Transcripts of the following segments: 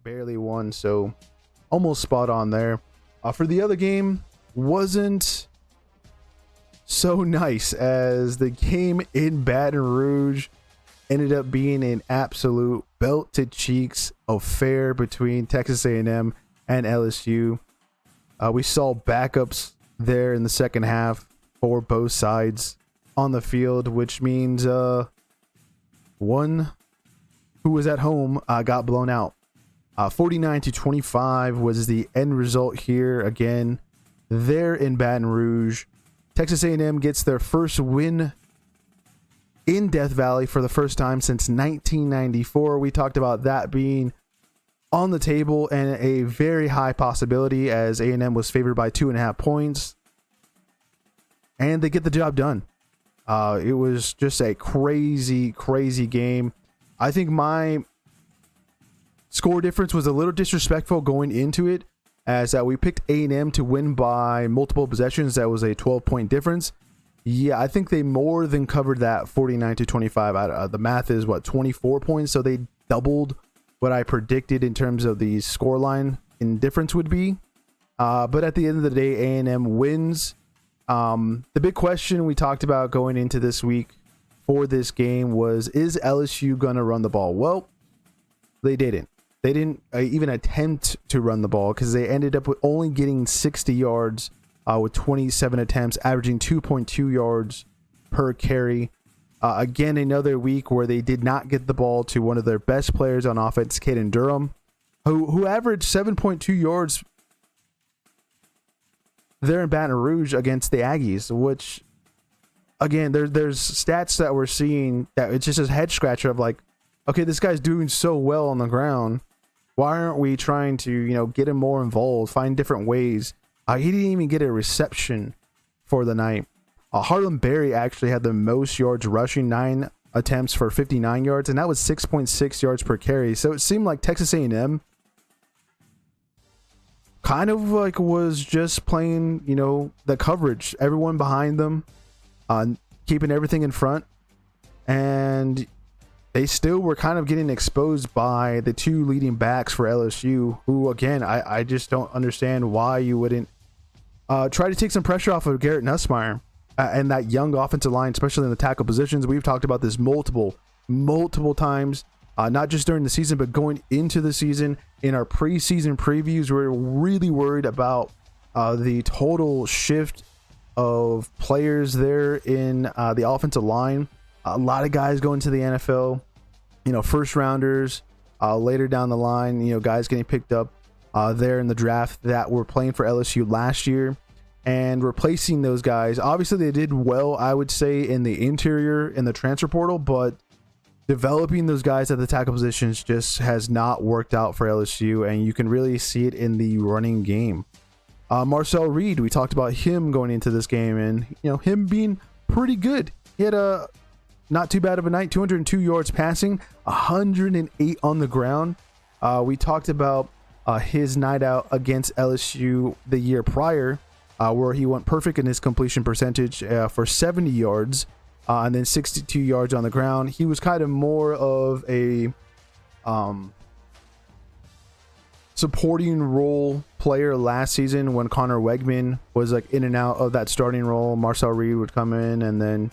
barely won, so almost spot on there. For the other game, wasn't so nice, as the game in Baton Rouge ended up being an absolute belt to cheeks affair between Texas A&M and LSU. We saw backups there in the second half for both sides on the field, which means one who was at home got blown out. 49-25 was the end result here. Again, there in Baton Rouge, Texas A&M gets their first win in Death Valley for the first time since 1994. We talked about that being on the table and a very high possibility, as A&M was favored by 2.5 points, and they get the job done. It was just a crazy game. I think my score difference was a little disrespectful going into it, as we picked A&M to win by multiple possessions. That was a 12-point difference. Yeah, I think they more than covered that 49-25. The math is, 24 points, so they doubled what I predicted in terms of the scoreline in difference would be. But at the end of the day, A&M wins. The big question we talked about going into this week for this game was, is LSU going to run the ball? Well, they didn't. They didn't even attempt to run the ball, because they ended up with only getting 60 yards with 27 attempts, averaging 2.2 yards per carry. Again, another week where they did not get the ball to one of their best players on offense, Caden Durham, who averaged 7.2 yards there in Baton Rouge against the Aggies, which, again, there's stats that we're seeing that it's just a head scratcher of like, okay, this guy's doing so well on the ground. Why aren't we trying to, get him more involved, find different ways? He didn't even get a reception for the night. Harlem Berry actually had the most yards rushing, 9 attempts for 59 yards, and that was 6.6 yards per carry. So it seemed like Texas A&M kind of like was just playing, the coverage, everyone behind them, keeping everything in front, and they still were kind of getting exposed by the two leading backs for LSU, who, again, I just don't understand why you wouldn't try to take some pressure off of Garrett Nussmeier and that young offensive line, especially in the tackle positions. We've talked about this multiple times, not just during the season, but going into the season. In our preseason previews, we're really worried about the total shift of players there in the offensive line. A lot of guys going to the NFL, first rounders, later down the line, guys getting picked up there in the draft that were playing for LSU last year, and replacing those guys. Obviously, they did well, I would say, in the interior in the transfer portal, but developing those guys at the tackle positions just has not worked out for LSU, and you can really see it in the running game. Marcel Reed, we talked about him going into this game, and him being pretty good. He had a not too bad of a night, 202 yards passing, 108 on the ground. We talked about his night out against LSU the year prior, where he went perfect in his completion percentage for 70 yards and then 62 yards on the ground. He was kind of more of a supporting role player last season when Connor Wegman was like in and out of that starting role. Marcel Reed would come in, and then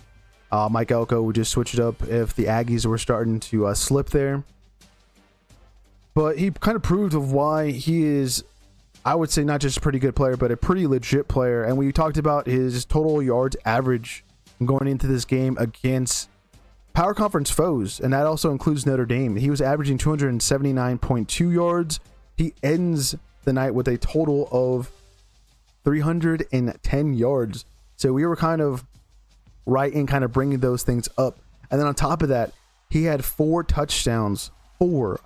Mike Elko would just switch it up if the Aggies were starting to slip there. But he kind of proved of why he is, I would say, not just a pretty good player, but a pretty legit player. And we talked about his total yards average going into this game against power conference foes, and that also includes Notre Dame. He was averaging 279.2 yards. He ends the night with a total of 310 yards. So we were kind of right in kind of bringing those things up. And then on top of that, he had 4 touchdowns. 4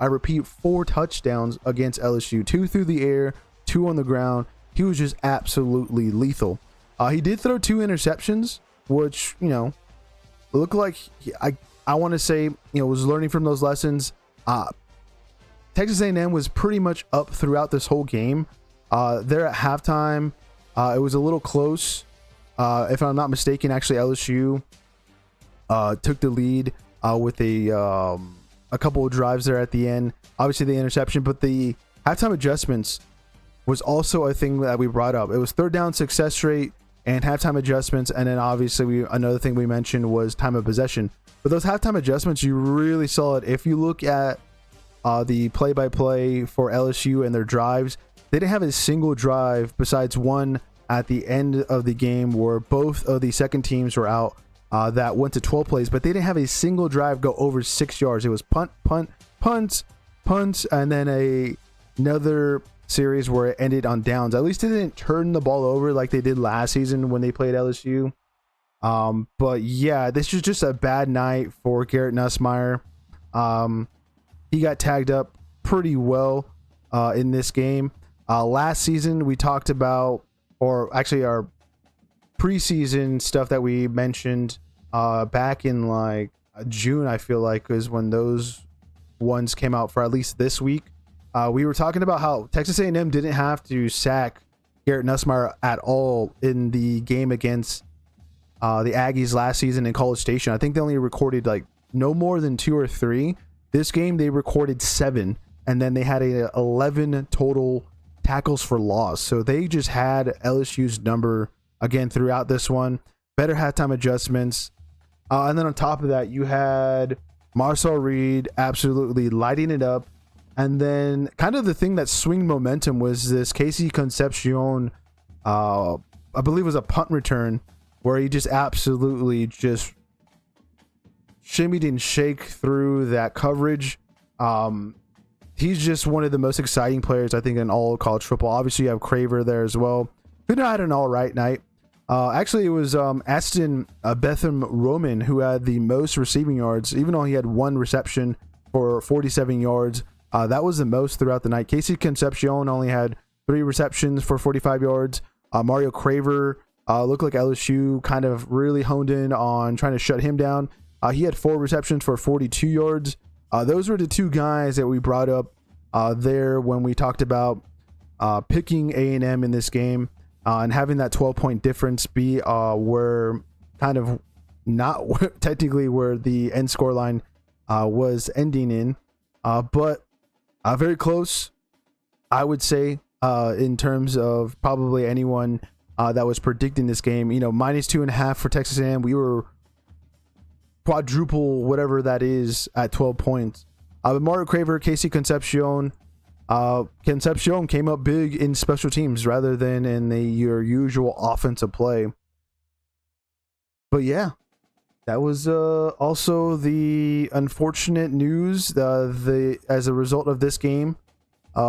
touchdowns against LSU. 2 through the air, 2 on the ground. He was just absolutely lethal. He did throw 2 interceptions, which, looked like I want to say, was learning from those lessons. Texas A&M was pretty much up throughout this whole game. There at halftime, it was a little close. If I'm not mistaken, actually LSU took the lead with a a couple of drives there at the end. Obviously the interception, but the halftime adjustments was also a thing that we brought up. It was third down success rate and halftime adjustments, and then obviously another thing we mentioned was time of possession. But those halftime adjustments, you really saw it. If you look at the play-by-play for LSU and their drives, they didn't have a single drive besides one at the end of the game where both of the second teams were out that went to 12 plays, but they didn't have a single drive go over 6 yards. It was punt, punts, and then another series where it ended on downs. At least they didn't turn the ball over like they did last season when they played LSU. But yeah, this was just a bad night for Garrett Nussmeier. He got tagged up pretty well in this game. Last season we talked about, or actually our preseason stuff that we mentioned back in like June, I feel like, is when those ones came out for at least this week. We were talking about how Texas A&M didn't have to sack Garrett Nussmeier at all in the game against the Aggies last season in College Station. I think they only recorded like no more than 2 or 3. This game they recorded 7, and then they had 11 total tackles for loss. So they just had LSU's number again throughout this one. Better halftime adjustments. And then on top of that, you had Marcel Reed absolutely lighting it up. And then kind of the thing that swing momentum was this Casey Concepcion, I believe it was a punt return, where he just absolutely just shimmied and shake through that coverage. He's just one of the most exciting players, I think, in all of college football. Obviously, you have Craver there as well. Who had an all right night. Actually, it was Aston Betham Roman who had the most receiving yards, even though he had 1 reception for 47 yards. That was the most throughout the night. Casey Concepcion only had 3 receptions for 45 yards. Mario Craver looked like LSU kind of really honed in on trying to shut him down. He had 4 receptions for 42 yards. Those were the 2 guys that we brought up there when we talked about picking A&M in this game and having that 12-point difference be where kind of not technically where the end score line was ending in, but very close, I would say, in terms of probably anyone that was predicting this game. You know, -2.5 for Texas A&M. We were quadruple whatever that is at 12 points. Mario Craver, Casey Concepcion. Concepcion came up big in special teams rather than in your usual offensive play. But yeah, that was also the unfortunate news. As a result of this game,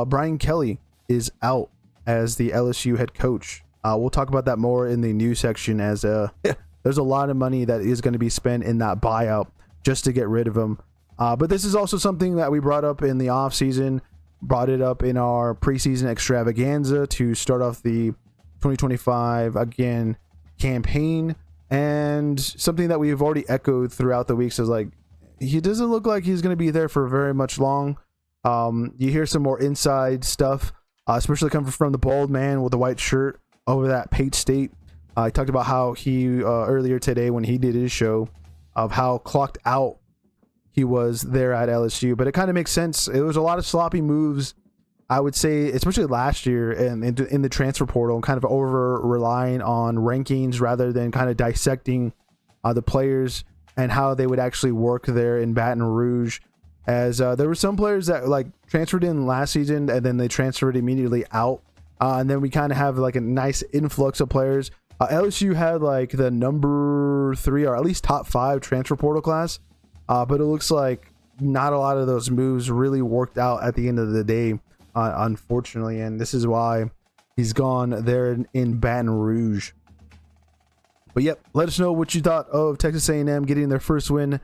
Brian Kelly is out as the LSU head coach. We'll talk about that more in the news section, as there's a lot of money that is going to be spent in that buyout just to get rid of him. But this is also something that we brought up in the offseason, brought it up in our preseason extravaganza to start off the 2025 again campaign, and something that we've already echoed throughout the weeks is like, he doesn't look like he's going to be there for very much long. You hear some more inside stuff, especially coming from the bald man with the white shirt over that Pate State. He talked about how he earlier today when he did his show of how clocked out he was there at LSU, but it kind of makes sense. It was a lot of sloppy moves, I would say, especially last year and in the transfer portal, and kind of over relying on rankings rather than kind of dissecting the players and how they would actually work there in Baton Rouge. As there were some players that like transferred in last season and then they transferred immediately out, and then we kind of have like a nice influx of players. LSU had like the number 3 or at least top 5 transfer portal class. But it looks like not a lot of those moves really worked out at the end of the day, unfortunately. And this is why he's gone there in Baton Rouge. But yep, let us know what you thought of Texas A&M getting their first win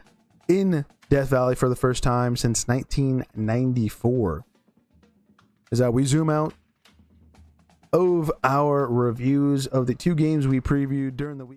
in Death Valley for the first time since 1994. As we zoom out of our reviews of the 2 games we previewed during the week.